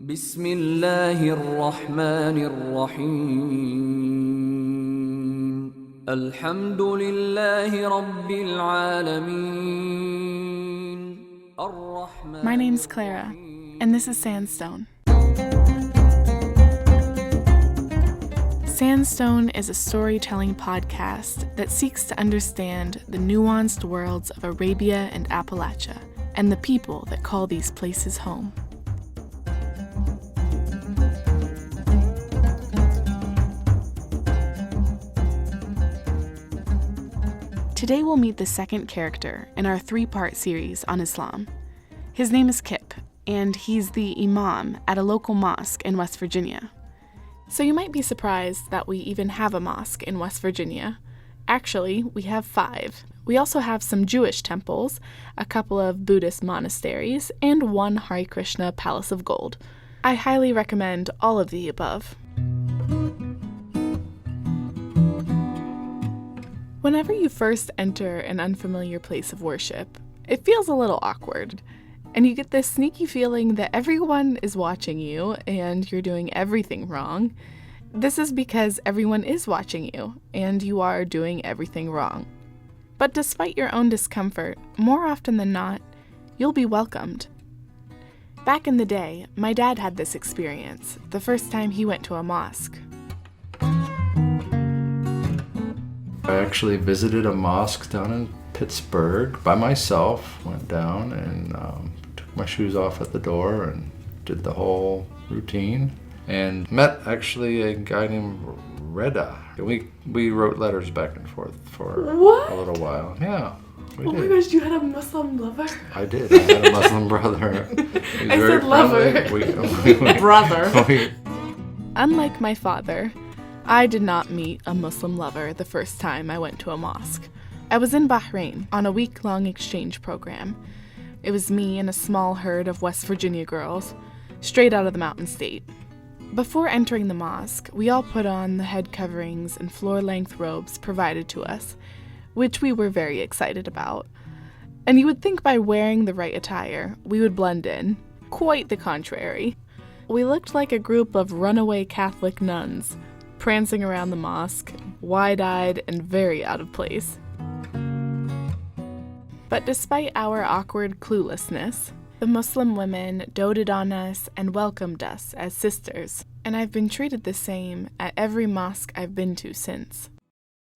بسم الله الرحمن الرحيم الحمد لله رب العالمين الرحمن My name's Clara, and this is Sandstone. Sandstone is a storytelling podcast that seeks to understand the nuanced worlds of Arabia and Appalachia and the people that call these places home. Today we'll meet the second character in our three-part series on Islam. His name is Kip, and he's the imam at a local mosque in West Virginia. So you might be surprised that we even have a mosque in West Virginia. Actually, we have 5. We also have some Jewish temples, a couple of Buddhist monasteries, and one Hare Krishna Palace of Gold. I highly recommend all of the above. Whenever you first enter an unfamiliar place of worship, it feels a little awkward, and you get this sneaky feeling that everyone is watching you and you're doing everything wrong. This is because everyone is watching you, and you are doing everything wrong. But despite your own discomfort, more often than not, you'll be welcomed. Back in the day, my dad had this experience the first time he went to a mosque. I actually visited a mosque down in Pittsburgh by myself, went down and took my shoes off at the door and did the whole routine, and met actually a guy named Reda. We wrote letters back and forth for a little while. Yeah, we did. My gosh, you had a Muslim lover? I did. I had a Muslim brother. He was very said lover. friendly. Brother. Unlike my father, I did not meet a Muslim lover the first time I went to a mosque. I was in Bahrain on a week-long exchange program. It was me and a small herd of West Virginia girls, straight out of the Mountain State. Before entering the mosque, we all put on the head coverings and floor-length robes provided to us, which we were very excited about. And you would think by wearing the right attire, we would blend in. Quite the contrary. We looked like a group of runaway Catholic nuns, prancing around the mosque, wide-eyed and very out of place. But despite our awkward cluelessness, the Muslim women doted on us and welcomed us as sisters, and I've been treated the same at every mosque I've been to since.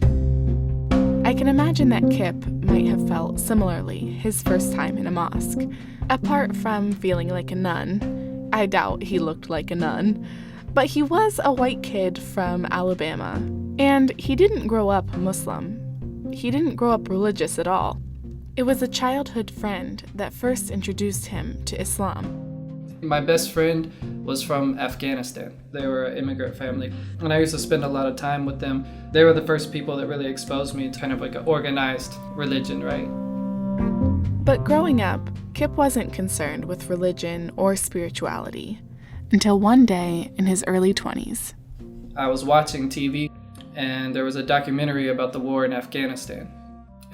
I can imagine that Kip might have felt similarly his first time in a mosque. Apart from feeling like a nun, I doubt he looked like a nun, but he was a white kid from Alabama, and he didn't grow up Muslim. He didn't grow up religious at all. It was a childhood friend that first introduced him to Islam. My best friend was from Afghanistan. They were an immigrant family, and I used to spend a lot of time with them. They were the first people that really exposed me to kind of like an organized religion, right? But growing up, Kip wasn't concerned with religion or spirituality until one day in his early 20s. I was watching TV, and there was a documentary about the war in Afghanistan.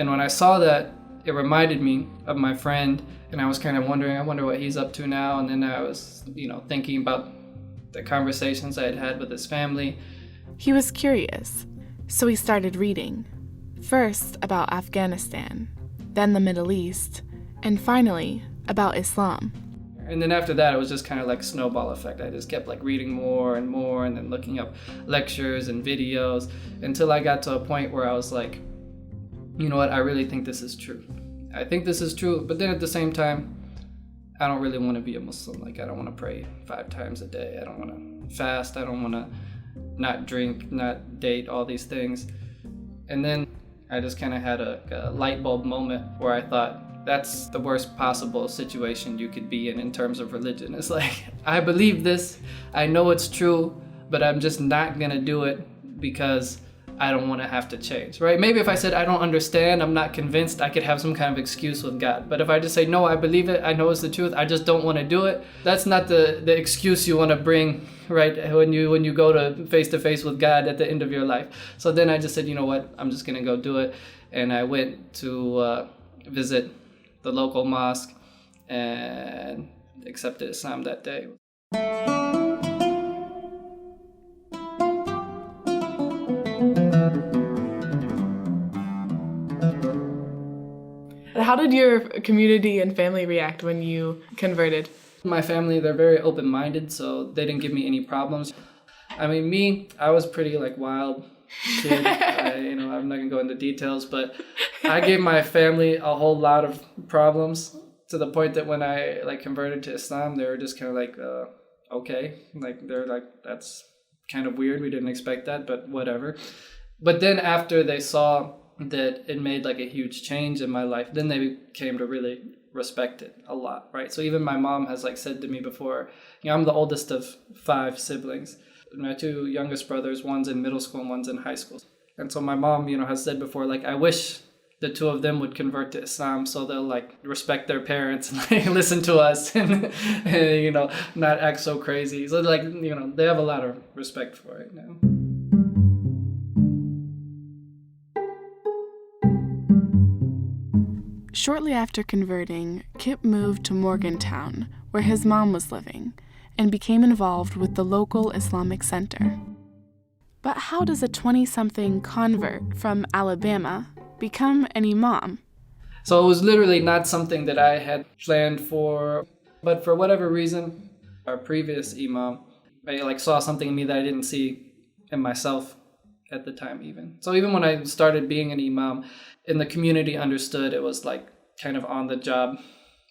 And when I saw that, it reminded me of my friend, and I was kind of wondering, I wonder what he's up to now. And then I was, thinking about the conversations I had had with his family. He was curious, so he started reading. First about Afghanistan, then the Middle East, and finally about Islam. And then after that, it was just kind of like a snowball effect. I just kept like reading more and more, and then looking up lectures and videos until I got to a point where I was like, you know what, I really think this is true. I think this is true, but then at the same time, I don't really want to be a Muslim. Like, I don't want to pray 5 times a day. I don't want to fast. I don't want to not drink, not date, all these things. And then I just kind of had a light bulb moment where I thought, that's the worst possible situation you could be in terms of religion. It's like, I believe this, I know it's true, but I'm just not gonna do it because I don't want to have to change, right? Maybe if I said I don't understand, I'm not convinced, I could have some kind of excuse with God. But if I just say, no, I believe it, I know it's the truth, I just don't want to do it, that's not the excuse you want to bring, right? When you go to face with God at the end of your life. So then I just said, you know what, I'm just gonna go do it. And I went to visit the local mosque and accepted Islam that day. How did your community and family react when you converted? My family, they're very open-minded, so they didn't give me any problems. I mean, I was pretty like wild kid. I'm not gonna go into details, but I gave my family a whole lot of problems to the point that when I like converted to Islam, they were just kind of like, okay, like they're like, that's kind of weird. We didn't expect that, but whatever. But then after they saw that it made like a huge change in my life, then they came to really respect it a lot, right? So even my mom has like said to me before, I'm the oldest of 5 siblings. My 2 youngest brothers, one's in middle school and one's in high school. And so my mom, has said before, like, I wish the 2 of them would convert to Islam so they'll like respect their parents and like, listen to us and not act so crazy. So like, they have a lot of respect for it now. Shortly after converting, Kip moved to Morgantown, where his mom was living, and became involved with the local Islamic Center. But how does a 20-something convert from Alabama become an imam? So it was literally not something that I had planned for, but for whatever reason, our previous imam saw something in me that I didn't see in myself at the time even. So even when I started being an imam, and the community understood it was like kind of on the job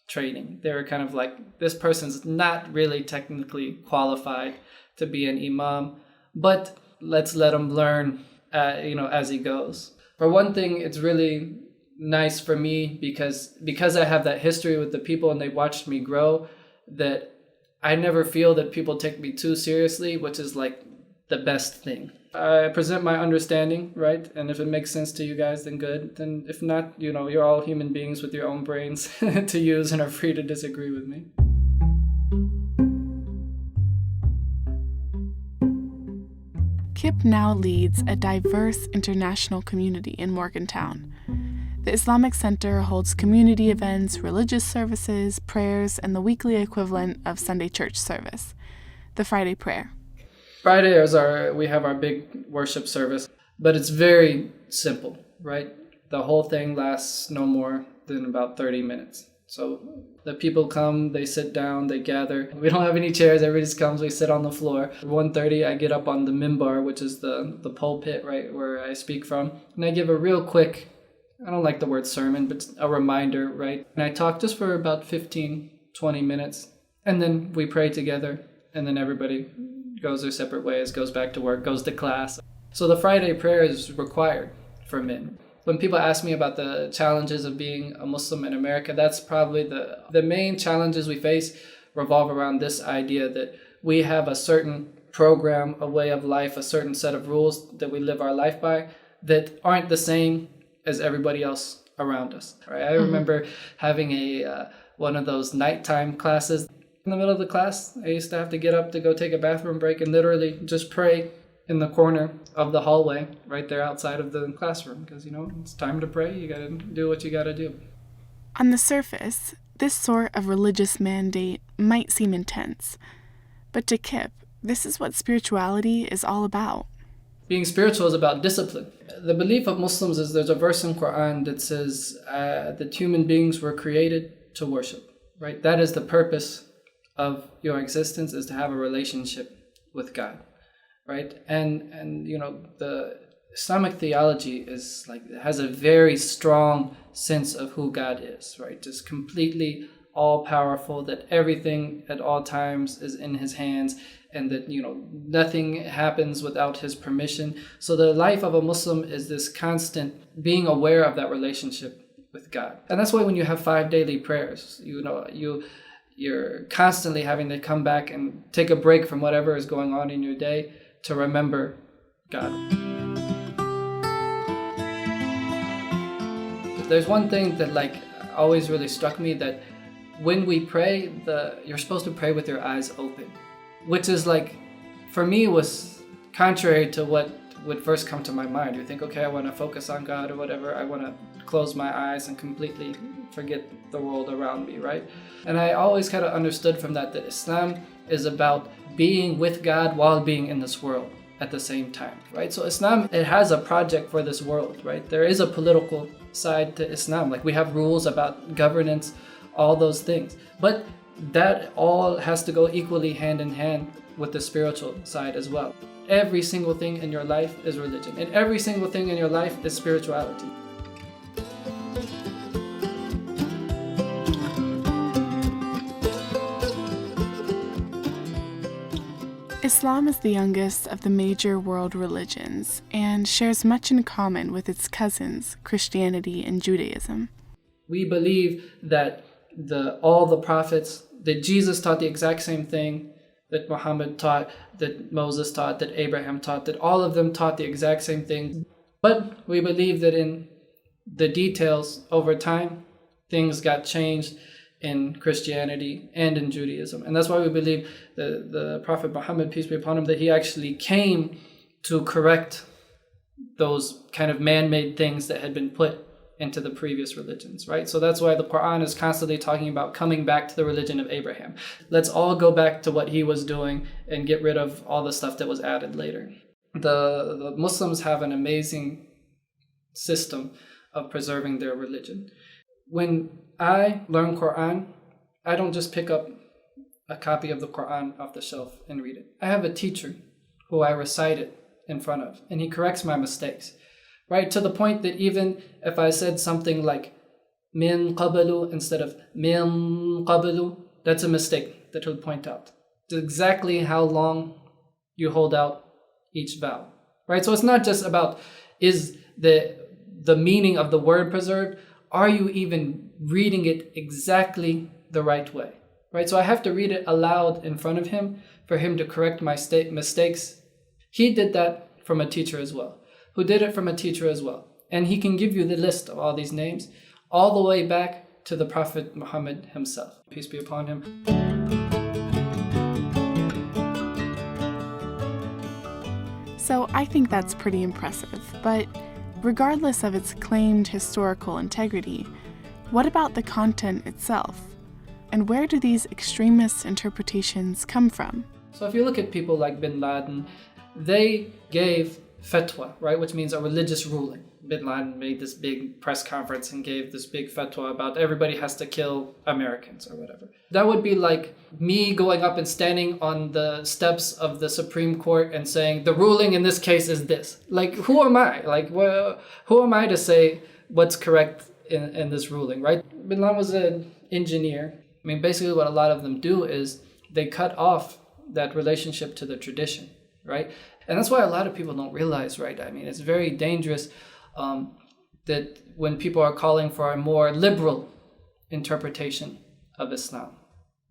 training. They were kind of like, this person's not really technically qualified to be an imam, but let's let him learn, as he goes. For one thing, it's really nice for me because I have that history with the people and they watched me grow, that I never feel that people take me too seriously, which is like the best thing. I present my understanding, right? And if it makes sense to you guys, then good. Then if not, you're all human beings with your own brains to use and are free to disagree with me. Kip now leads a diverse international community in Morgantown. The Islamic Center holds community events, religious services, prayers, and the weekly equivalent of Sunday church service, the Friday prayer. Friday we have our big worship service, but it's very simple, right? The whole thing lasts no more than about 30 minutes. So the people come, they sit down, they gather. We don't have any chairs, everybody just comes, we sit on the floor. At 1:30, I get up on the minbar, which is the pulpit, right, where I speak from. And I give a real quick, I don't like the word sermon, but a reminder, right? And I talk just for about 15, 20 minutes. And then we pray together, and then everybody goes their separate ways, goes back to work, goes to class. So the Friday prayer is required for men. When people ask me about the challenges of being a Muslim in America, that's probably the main challenges we face revolve around this idea that we have a certain program, a way of life, a certain set of rules that we live our life by that aren't the same as everybody else around us. Right? I remember having one of those nighttime classes. In the middle of the class, I used to have to get up to go take a bathroom break and literally just pray in the corner of the hallway right there outside of the classroom because, it's time to pray. You got to do what you got to do. On the surface, this sort of religious mandate might seem intense, but to Kip, this is what spirituality is all about. Being spiritual is about discipline. The belief of Muslims is there's a verse in Quran that says that human beings were created to worship, right? That is the purpose of your existence, is to have a relationship with God, right? And the Islamic theology has a very strong sense of who God is, right? Just completely all-powerful, that everything at all times is in his hands, and that, nothing happens without his permission. So the life of a Muslim is this constant being aware of that relationship with God. And that's why when you have 5 daily prayers, you're constantly having to come back and take a break from whatever is going on in your day to remember God. There's one thing that always really struck me, that when we pray, you're supposed to pray with your eyes open, which is for me was contrary to what would first come to my mind. You think, okay, I want to focus on God or whatever. I want to close my eyes and completely forget the world around me, right? And I always kind of understood from that Islam is about being with God while being in this world at the same time, right? So Islam, it has a project for this world, right? There is a political side to Islam. Like we have rules about governance, all those things. But that all has to go equally hand in hand with the spiritual side as well. Every single thing in your life is religion, and every single thing in your life is spirituality. Islam is the youngest of the major world religions and shares much in common with its cousins, Christianity and Judaism. We believe that all the prophets, that Jesus taught the exact same thing that Muhammad taught, that Moses taught, that Abraham taught, that all of them taught the exact same thing. But we believe that in the details over time, things got changed in Christianity and in Judaism. And that's why we believe the Prophet Muhammad, peace be upon him, that he actually came to correct those kind of man-made things that had been put into the previous religions, right? So that's why the Quran is constantly talking about coming back to the religion of Abraham. Let's all go back to what he was doing and get rid of all the stuff that was added later. The Muslims have an amazing system of preserving their religion. When I learn Quran, I don't just pick up a copy of the Quran off the shelf and read it. I have a teacher who I recite it in front of, and he corrects my mistakes, right? To the point that even if I said something like min qabalu instead of min qabalu, that's a mistake that he'll point out. It's exactly how long you hold out each vowel, right? So it's not just about is the meaning of the word preserved, are you even reading it exactly the right way, right? So I have to read it aloud in front of him for him to correct my mistakes. He did that from a teacher as well, who did it from a teacher as well. And he can give you the list of all these names all the way back to the Prophet Muhammad himself, peace be upon him. So I think that's pretty impressive, but regardless of its claimed historical integrity, what about the content itself? And where do these extremist interpretations come from? So if you look at people like Bin Laden, they gave fatwa, right, which means a religious ruling. Bin Laden made this big press conference and gave this big fatwa about everybody has to kill Americans or whatever. That would be like me going up and standing on the steps of the Supreme Court and saying, the ruling in this case is this. Like, who am I? Like, who am I to say what's correct in this ruling, right? Bin Laden was an engineer. I mean, basically what a lot of them do is they cut off that relationship to the tradition, right? And that's why a lot of people don't realize, right? I mean, it's very dangerous that when people are calling for a more liberal interpretation of Islam,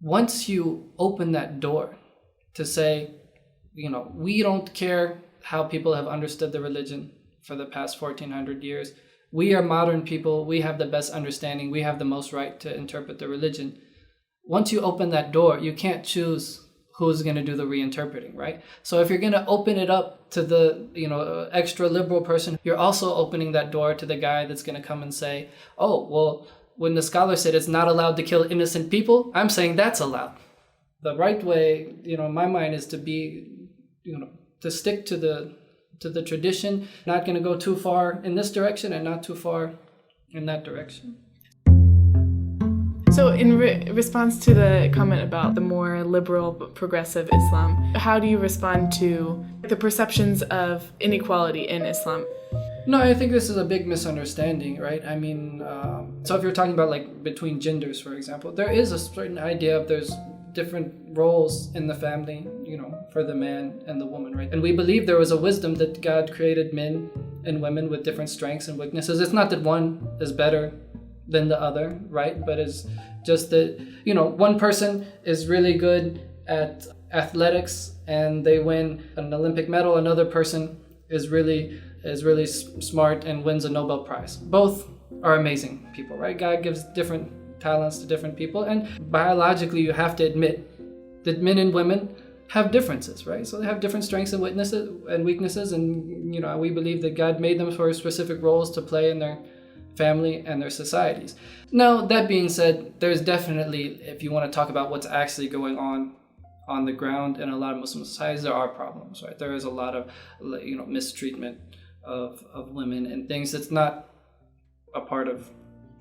once you open that door to say, you know, we don't care how people have understood the religion for the past 1400 years. We are modern people. We have the best understanding. We have the most right to interpret the religion. Once you open that door, you can't choose who's going to do the reinterpreting, right? So if you're going to open it up to the, extra liberal person, you're also opening that door to the guy that's going to come and say, oh, well, when the scholar said it's not allowed to kill innocent people, I'm saying that's allowed. The right way, in my mind, is to be, to stick to the tradition, not going to go too far in this direction and not too far in that direction. So in response to the comment about the more liberal, progressive Islam, how do you respond to the perceptions of inequality in Islam? No, I think this is a big misunderstanding, right? I mean, so if you're talking about like between genders, for example, there is a certain idea of there's different roles in the family, for the man and the woman, right? And we believe there was a wisdom that God created men and women with different strengths and weaknesses. It's not that one is better than the other, right? But it's just that, one person is really good at athletics and they win an Olympic medal. Another person is really smart and wins a Nobel Prize. Both are amazing people, right? God gives different talents to different people, and biologically you have to admit that men and women have differences, right? So they have different strengths and weaknesses, and we believe that God made them for specific roles to play in their family and their societies. Now, that being said, there's definitely, if you want to talk about what's actually going on on the ground in a lot of Muslim societies, there are problems, right? There is a lot of, mistreatment of women and things that's not a part of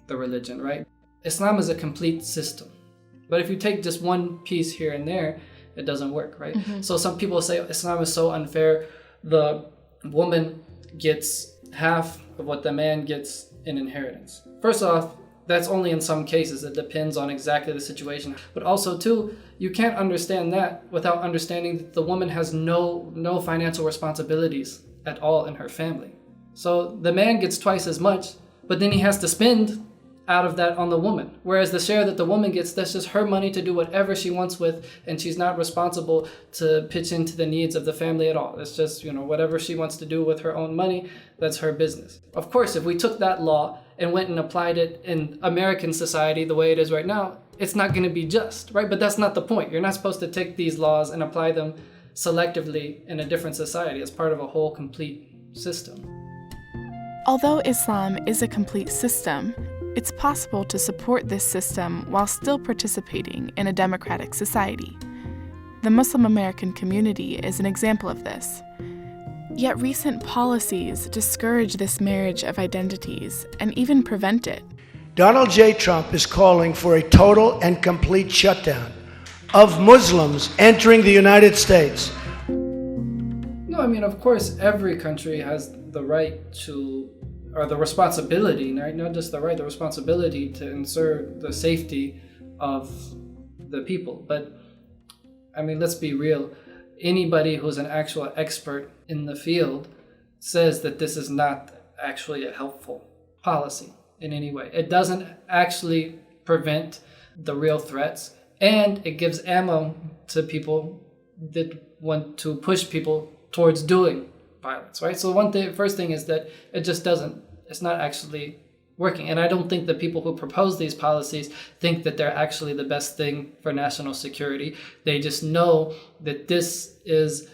the religion, right? Islam is a complete system. But if you take just one piece here and there, it doesn't work, right? Mm-hmm. So some people say Islam is so unfair. The woman gets half of what the man gets in inheritance. First off, that's only in some cases. It depends on exactly the situation. But also, too, you can't understand that without understanding that the woman has no financial responsibilities at all in her family. So the man gets twice as much, but then he has to spend out of that on the woman. Whereas the share that the woman gets, that's just her money to do whatever she wants with, and she's not responsible to pitch into the needs of the family at all. It's just, whatever she wants to do with her own money, that's her business. Of course, if we took that law and went and applied it in American society the way it is right now, it's not going to be just, right? But that's not the point. You're not supposed to take these laws and apply them selectively in a different society as part of a whole complete system. Although Islam is a complete system, it's possible to support this system while still participating in a democratic society. The Muslim American community is an example of this. Yet recent policies discourage this marriage of identities and even prevent it. Donald J. Trump is calling for a total and complete shutdown of Muslims entering the United States. No, of course, every country has the right to, or the responsibility, right? Not just the right, the responsibility to ensure the safety of the people. But, let's be real. Anybody who's an actual expert in the field says that this is not actually a helpful policy in any way. It doesn't actually prevent the real threats, and it gives ammo to people that want to push people towards doing violence, right? So first thing is that it's not actually working. And I don't think the people who propose these policies think that they're actually the best thing for national security. They just know that this is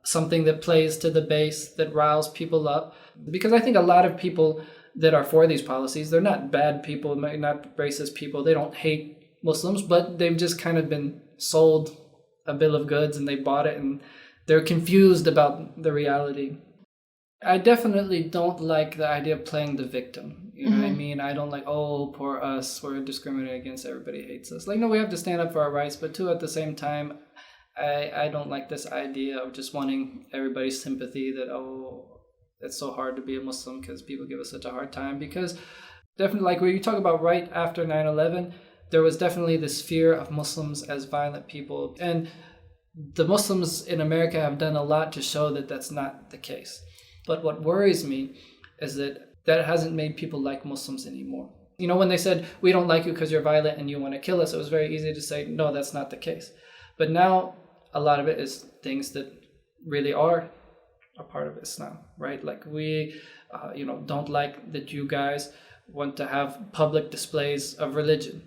something that plays to the base, that riles people up. Because I think a lot of people that are for these policies, they're not bad people, not racist people. They don't hate Muslims, but they've just kind of been sold a bill of goods and they bought it and they're confused about the reality. I definitely don't like the idea of playing the victim. You know what I mean? I don't like, oh, poor us, we're discriminated against, everybody hates us. No, we have to stand up for our rights, but too, at the same time, I don't like this idea of just wanting everybody's sympathy that, oh, it's so hard to be a Muslim because people give us such a hard time. Because definitely, when you talk about right after 9/11, there was definitely this fear of Muslims as violent people. And the Muslims in America have done a lot to show that that's not the case. But what worries me is that hasn't made people like Muslims anymore. When they said, we don't like you because you're violent and you want to kill us, it was very easy to say, no, that's not the case. But now a lot of it is things that really are a part of Islam, right? Like we, don't like that you guys want to have public displays of religion,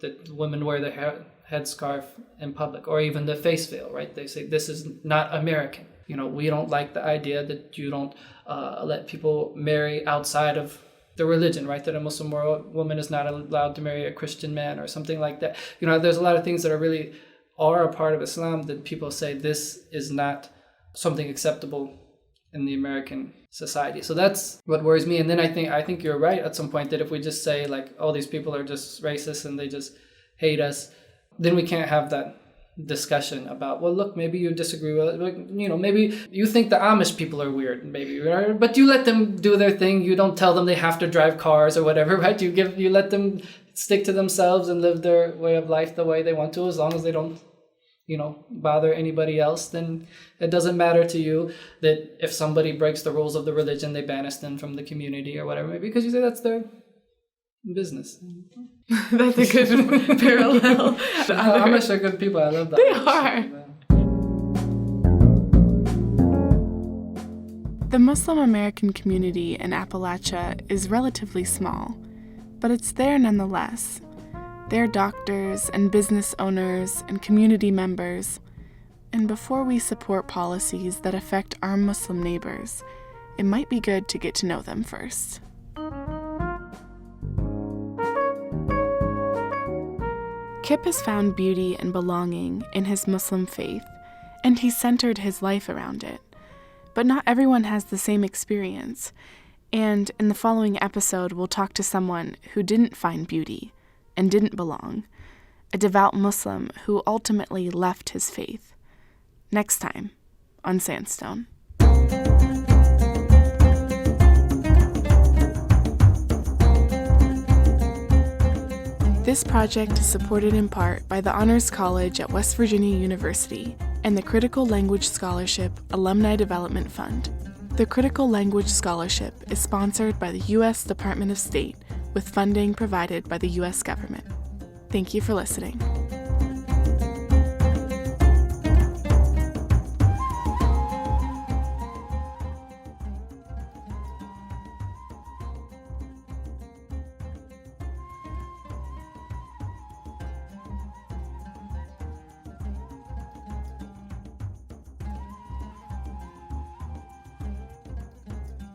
that women wear the headscarf in public, or even the face veil, right? They say this is not American. We don't like the idea that you don't let people marry outside of the religion, right? That a Muslim woman is not allowed to marry a Christian man or something like that. There's a lot of things that are a part of Islam that people say this is not something acceptable in the American society. So that's what worries me. And then I think you're right at some point that if we just say like, oh, these people are just racist and they just hate us, then we can't have that discussion about, well, look, maybe you disagree with it. Maybe you think the Amish people are weird, maybe, but you let them do their thing. You don't tell them they have to drive cars or whatever, right? You let them stick to themselves and live their way of life the way they want to, as long as they don't, bother anybody else. Then it doesn't matter to you that if somebody breaks the rules of the religion, they banish them from the community or whatever, maybe because you say that's their business. That's a good parallel. Amish are good people. I love that. They are. The Muslim American community in Appalachia is relatively small, but it's there nonetheless. They're doctors and business owners and community members. And before we support policies that affect our Muslim neighbors, it might be good to get to know them first. Kip has found beauty and belonging in his Muslim faith, and he's centered his life around it. But not everyone has the same experience, and in the following episode, we'll talk to someone who didn't find beauty and didn't belong, a devout Muslim who ultimately left his faith. Next time on Sandstone. This project is supported in part by the Honors College at West Virginia University and the Critical Language Scholarship Alumni Development Fund. The Critical Language Scholarship is sponsored by the U.S. Department of State with funding provided by the U.S. government. Thank you for listening.